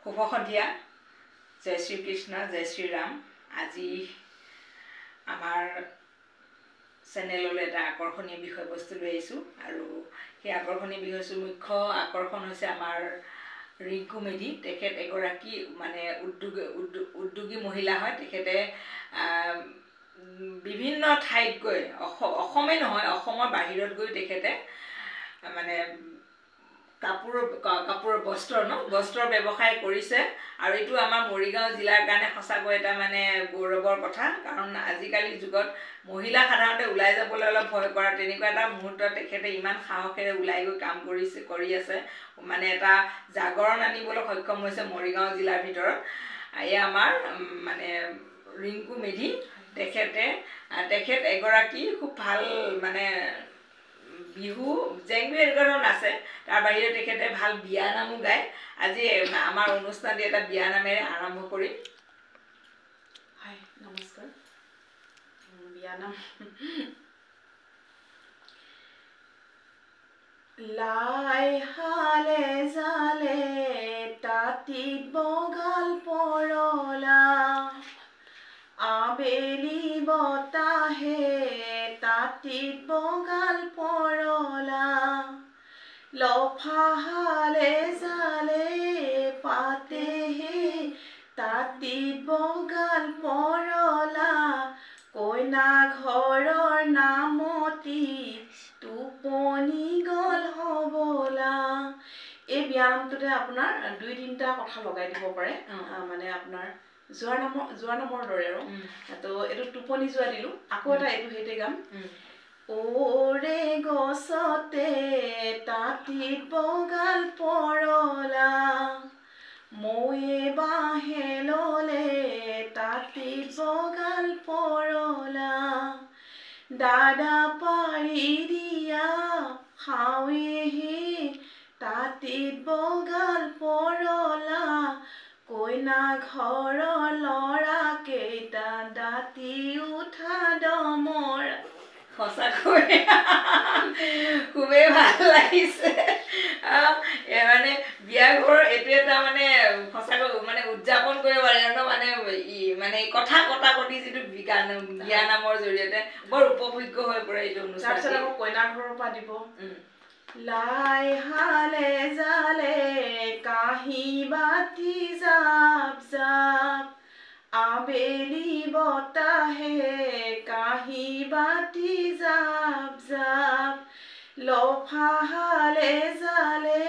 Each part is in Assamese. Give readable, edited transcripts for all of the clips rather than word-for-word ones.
শুভ সন্ধিয়া জয় শ্ৰী কৃষ্ণ জয় শ্ৰী ৰাম আজি আমাৰ চেনেললৈ এটা আকৰ্ষণীয় বিষয়বস্তু লৈ আহিছোঁ আৰু সেই আকৰ্ষণীয় বিষয়বস্তু মুখ্য আকৰ্ষণ হৈছে আমাৰ ৰিংকু মেধি তেখেত এগৰাকী মানে উদ্যোগী মহিলা হয় তেখেতে বিভিন্ন ঠাইত গৈ অসমে নহয় অসমৰ বাহিৰত গৈ তেখেতে মানে কাপোৰৰ বস্ত্ৰৰ ব্যৱসায় কৰিছে আৰু এইটো আমাৰ মৰিগাঁও জিলাৰ কাৰণে সঁচাকৈ এটা মানে গৌৰৱৰ কথা কাৰণ আজিকালি যুগত মহিলা সাধাৰণতে ওলাই যাবলৈ অলপ ভয় কৰা তেনেকুৱা এটা মুহূৰ্তত তেখেতে ইমান সাহসেৰে ওলাই গৈ কাম কৰি আছে মানে এটা জাগৰণ আনিবলৈ সক্ষম হৈছে মৰিগাঁও জিলাৰ ভিতৰত এয়া আমাৰ মানে ৰিংকু মেধি তেখেত এগৰাকী খুব ভাল মানে বিহু জেংবি এগৰাকী আছে তাৰ বাহিৰে তেখেতে ভাল বিয়া নামো গায় আজি আমাৰ অনুষ্ঠানটি এটা বিয়া নামেৰে আৰম্ভ কৰিম হাই নমস্কাৰ বিয়া নাম লাই হালে জালে তাতিত বগাল পৰলা আবেলি বতাহে তাতিত বগাল পৰলা লফাহালে জালে পাতেহে তাতিত বগাল পৰলা কইনা ঘৰৰ নামতি টোপনি গল হবলা এই বিয়া নামটোতে আপোনাৰ 2-3টা কথা লগাই দিব পাৰে মানে আপোনাৰ যোৱা নামৰ দৰে আৰু তো এইটো টোপনি যোৱা দিলো আকৌ এটা এইটো হেইতে গাম ওৰে গছতে তাতিত বগাল পৰলা ময়ে বাহে ললে তাতিত বগাল পৰলা দাদা পাৰি দিয়া খাৱেহে তাতিত বগাল পৰলা কইনা ঘৰৰ ল'ৰা কেইটা দাঁতি উঠা দমৰা সঁচাকৈ খুবেই ভাল লাগিছে মানে বিয়া ঘৰ এইটো এটা মানে সঁচাকৈ মানে উদযাপন কৰিব পাৰে মানে কথা কটাকটি যিটো বিয়া নামৰ জৰিয়তে বৰ উপভোগ্য হৈ পৰে এইটো অনুষ্ঠান তাৰপিছত আকৌ কইনা ঘৰৰ পৰা দিব লাই হালে জালে কাহি বাতি জাপ জাপ আবেলি বতাহে কাহি বাতি জাপ জাপ লফাহালে জালে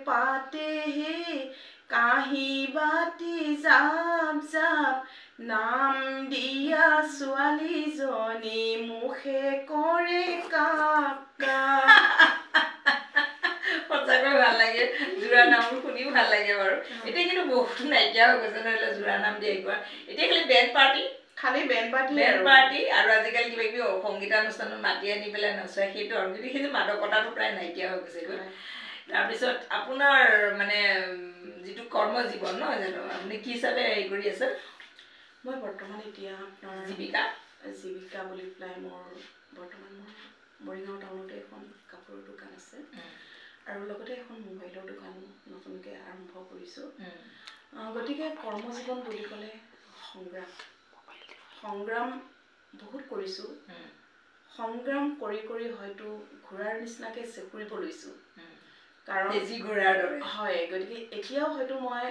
পাতেহে কাহি বাতি জাপ জাপ নাম দিয়া ছোৱালীজনী মুখে কৰে কাপ কাপ সঁচাকৈ ভাল লাগে জোৰা নামবোৰ শুনিও ভাল লাগে বাৰু এতিয়া কিন্তু বহুত নাইকিয়া হৈ গৈছে নহ'লে জোৰা নাম দিয়ে কোৱা এতিয়া খালি বেণ্ড পাৰ্টি আৰু আজিকালি কিবা কিবি সংগীতানুষ্ঠানত মাতি আনি পেলাই নচোৱা সেইটো আৰু কিন্তু সেইটো মাদকতাটো প্ৰায় নাইকিয়া হৈ গৈছেগৈ তাৰপিছত আপোনাৰ মানে যিটো কৰ্মজীৱন নহয় জানো আপুনি কি হিচাপে হেৰি কৰি আছে মই বৰ্তমান এতিয়া আপোনাৰ জীৱিকা বুলি পেলাই মোৰ বৰ্তমান মৰিগাঁও টাউনতে এখন কাপোৰৰ দোকান আছে আৰু লগতে এখন মোবাইলৰ দোকান নতুনকৈ আৰম্ভ কৰিছোঁ গতিকে কৰ্মজীৱন বুলি ক'লে সংগ্ৰাম বহুত কৰিছোঁ সংগ্ৰাম কৰি কৰি হয়তো ঘোঁৰাৰ নিচিনাকৈ চেকুৰিব লৈছোঁ কাৰণ যি ঘোঁৰাৰ দৰে হয় গতিকে এতিয়াও হয়তো মই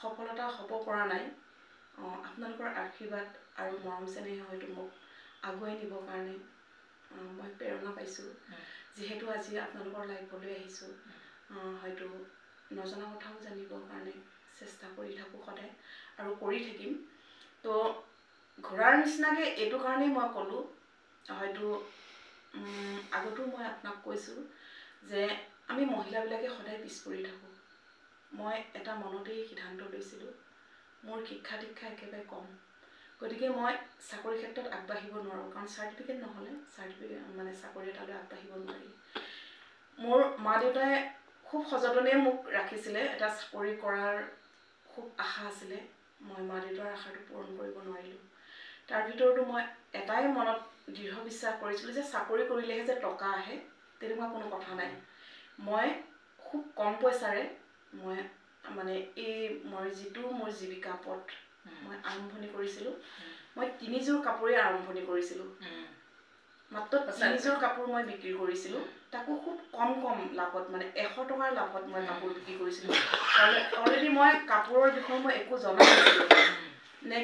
সফলতা হ'ব পৰা নাই আপোনালোকৰ আশীৰ্বাদ আৰু মৰম চেনেহে হয়তো মোক আগুৱাই নিবৰ কাৰণে মই প্ৰেৰণা পাইছোঁ যিহেতু আজি আপোনালোকৰ লাইভলৈ আহিছোঁ হয়তো নজনা কথাও জানিবৰ কাৰণে চেষ্টা কৰি থাকোঁ সদায় আৰু কৰি থাকিম তো ঘোঁৰাৰ নিচিনাকৈ এইটো কাৰণেই মই ক'লোঁ হয়তো আগতো মই আপোনাক কৈছোঁ যে আমি মহিলাবিলাকে সদায় পিছ পৰি থাকোঁ মই এটা মনতেই সিদ্ধান্ত লৈছিলোঁ মোৰ শিক্ষা দীক্ষা একেবাৰে কম গতিকে মই চাকৰি ক্ষেত্ৰত আগবাঢ়িব নোৱাৰোঁ কাৰণ চাৰ্টিফিকেট নহ'লে মানে চাকৰি এটালৈ আগবাঢ়িব নোৱাৰি মোৰ মা দেউতাই খুব সযতনে মোক ৰাখিছিলে এটা চাকৰি কৰাৰ খুব আশা আছিলে মই মা দেউতাৰ আশাটো পূৰণ কৰিব নোৱাৰিলোঁ তাৰ ভিতৰতো মই এটাই মনত দৃঢ় বিশ্বাস কৰিছিলোঁ যে চাকৰি কৰিলেহে যে টকা আহে তেনেকুৱা কোনো কথা নাই মই খুব কম পইচাৰে মই মানে এই মই যিটো মোৰ জীৱিকা পথ মই আৰম্ভণি কৰিছিলোঁ মই 3যোৰ কাপোৰেই আৰম্ভণি কৰিছিলোঁ মাত্ৰ 3যোৰ কাপোৰ মই বিক্ৰী কৰিছিলোঁ তাকো খুব কম লাভত মানে 100 টকাৰ লাভত মই কাপোৰ বিক্ৰী কৰিছিলোঁ অলৰেডি মই কাপোৰৰ বিষয়ে মই একো জনা নাছিলোঁ নে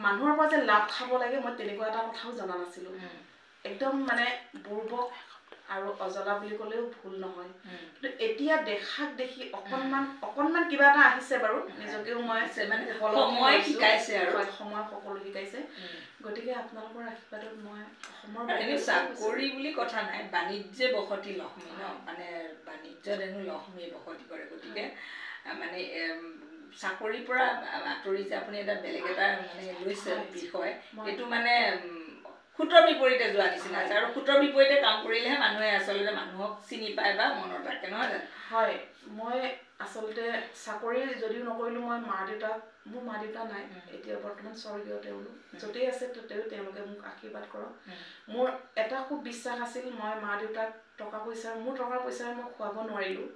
মানুহৰ পৰা যে লাভ খাব লাগে মই তেনেকুৱা এটা কথাও জনা নাছিলোঁ একদম মানে বুৰ্বক আৰু অজলা বুলি ক'লেও ভুল নহয় কিন্তু এতিয়া দেখাক দেখি অকণমান কিবা এটা আহিছে বাৰু নিজকেও মই মানে সময় শিকাইছে আৰু সময় সকলো শিকাইছে গতিকে আপোনালোকৰ আশীৰ্বাদত মই অসমৰ চাকৰি বুলি কথা নাই বাণিজ্য বসতি লক্ষ্মী ন মানে বাণিজ্যত হেনো লক্ষ্মী বসতি কৰে গতিকে মানে চাকৰিৰ পৰা আঁতৰি যে আপুনি এটা বেলেগ এটা মানে লৈছে বিষয় এইটো মানে খুটৰ বিপৰীতে যোৱা নিচিনা আছে আৰু খুটৰ বিপৰীতে কাম কৰিলেহে মানুহে আচলতে মানুহক চিনি পায় বা মনত ৰাখে নহয় জানো হয় মই আচলতে চাকৰি যদিও নকৰিলোঁ মই মোৰ মা দেউতা নাই এতিয়া বৰ্তমান স্বৰ্গীয় তেওঁলোক য'তেই আছে ততেও তেওঁলোকে মোক আশীৰ্বাদ কৰক মোৰ এটা খুব বিশ্বাস আছিল মই মা দেউতাক টকা পইচাৰে মই খুৱাব নোৱাৰিলোঁ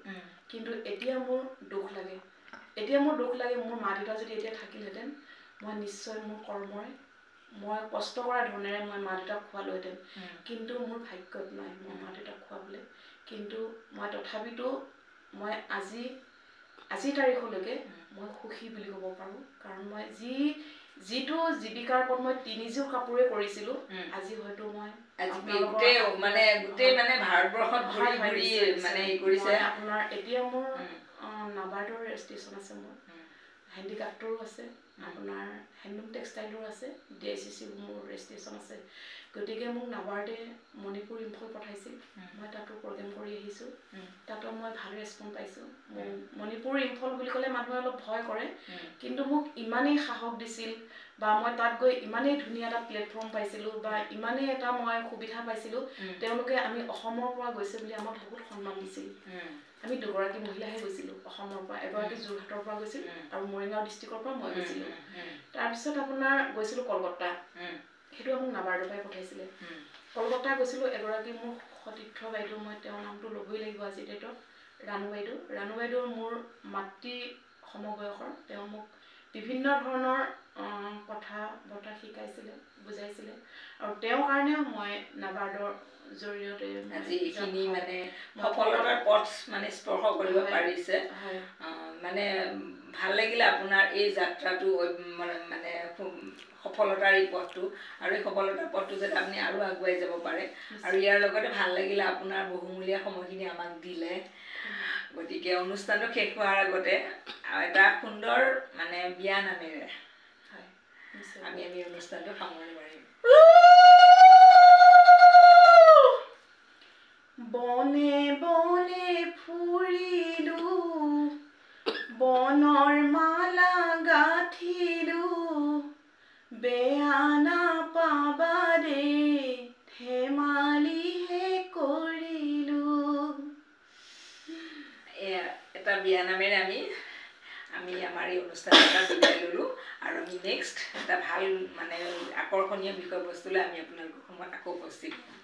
কিন্তু এতিয়া মোৰ দুখ লাগে মোৰ মা দেউতা যদি এতিয়া থাকিলহেঁতেন মই নিশ্চয় মোৰ কৰ্মৰে মই কষ্ট কৰা ধৰণেৰে মই মা দেউতাক খোৱালোহেঁতেন কিন্তু মোৰ ভাগ্যত নাই মোৰ মা দেউতাক খোৱাবলৈ কিন্তু মই তথাপিতো মই আজিৰ তাৰিখলৈকে মই সুখী বুলি ক'ব পাৰোঁ কাৰণ মই যিটো জীৱিকাৰ ওপৰত মই 3যোৰ কাপোৰে কৰিছিলোঁ আজি হয়তো মই গোটেই ভাৰতবৰ্ষত আপোনাৰ এতিয়া মোৰ নাবাৰ্ডৰ ৰেজিষ্ট্ৰেশ্যন আছে মোৰ হেণ্ডিক্ৰাফ্টৰো আছে আপোনাৰ হেণ্ডলুম টেক্সটাইলৰো আছে DICC মোৰ ৰেজিষ্ট্ৰেশ্যন আছে গতিকে মোক নাবাৰ্ডে মণিপুৰ ইম্ফল পঠাইছিল মই তাতো প্ৰগ্ৰেম কৰি আহিছোঁ তাতো মই ভাল ৰেছপন্স পাইছোঁ মণিপুৰ ইম্ফল বুলি ক'লে মানুহে অলপ ভয় কৰে কিন্তু মোক ইমানেই সাহস দিছিল বা মই তাত গৈ ইমানেই ধুনীয়া এটা প্লেটফৰ্ম পাইছিলোঁ বা ইমানেই এটা মই সুবিধা পাইছিলোঁ তেওঁলোকে আমি অসমৰ পৰা গৈছে বুলি আমাক বহুত সন্মান দিছিল আমি দুগৰাকী মহিলাহে গৈছিলোঁ অসমৰ পৰা এগৰাকী যোৰহাটৰ পৰা গৈছিল আৰু মৰিগাঁও ডিষ্ট্ৰিক্টৰ পৰা মই গৈছিলোঁ তাৰপিছত আপোনাৰ গৈছিলোঁ কলকাতা সেইটো মোক নাবাৰ্ডৰ পৰাই পঠাইছিলে কলকাতা গৈছিলোঁ এগৰাকী মোৰ সতীৰ্থ বাইদেউ মই তেওঁৰ নামটো ল'বই লাগিব আজিৰ ডেটত ৰাণু বাইদেউ মোৰ মাতৃ সমবয়সৰ তেওঁ মোক বিভিন্ন ধৰণৰ কথা বৰ্তা শিকাইছিলে বুজাইছিলে আৰু তেওঁৰ কাৰণেও মই নাবাৰ্ডৰ জৰিয়তে আজি এইখিনি মানে সফলতাৰ পথ মানে স্পৰ্শ কৰিব পাৰিছে মানে ভাল লাগিলে আপোনাৰ এই যাত্ৰাটো মানে সফলতাৰ এই পথটো আৰু এই সফলতাৰ পথটো যাতে আপুনি আৰু আগুৱাই যাব পাৰে আৰু ইয়াৰ লগতে ভাল লাগিলে আপোনাৰ বহুমূলীয়া সময়খিনি আমাক দিলে গতিকে অনুষ্ঠানটো শেষ হোৱাৰ আগতে এটা সুন্দৰ মানে বিয়া নামেৰে আমি অনুষ্ঠানটো সামৰণি মাৰিম বনে বনে ফুৰিলো বনৰ মালা গাঁঠিলো বেয়া নাপাবাৰে ধেমালিহে কৰিলো এটা বিয়া নামেৰে আমি আমাৰ এই অনুষ্ঠানটা বিদায় ল'লোঁ আৰু আমি নেক্সট এটা ভাল মানে আকৰ্ষণীয় বিষয়বস্তুলৈ আমি আপোনালোকৰ সময়ত আকৌ উপস্থিত হ'ম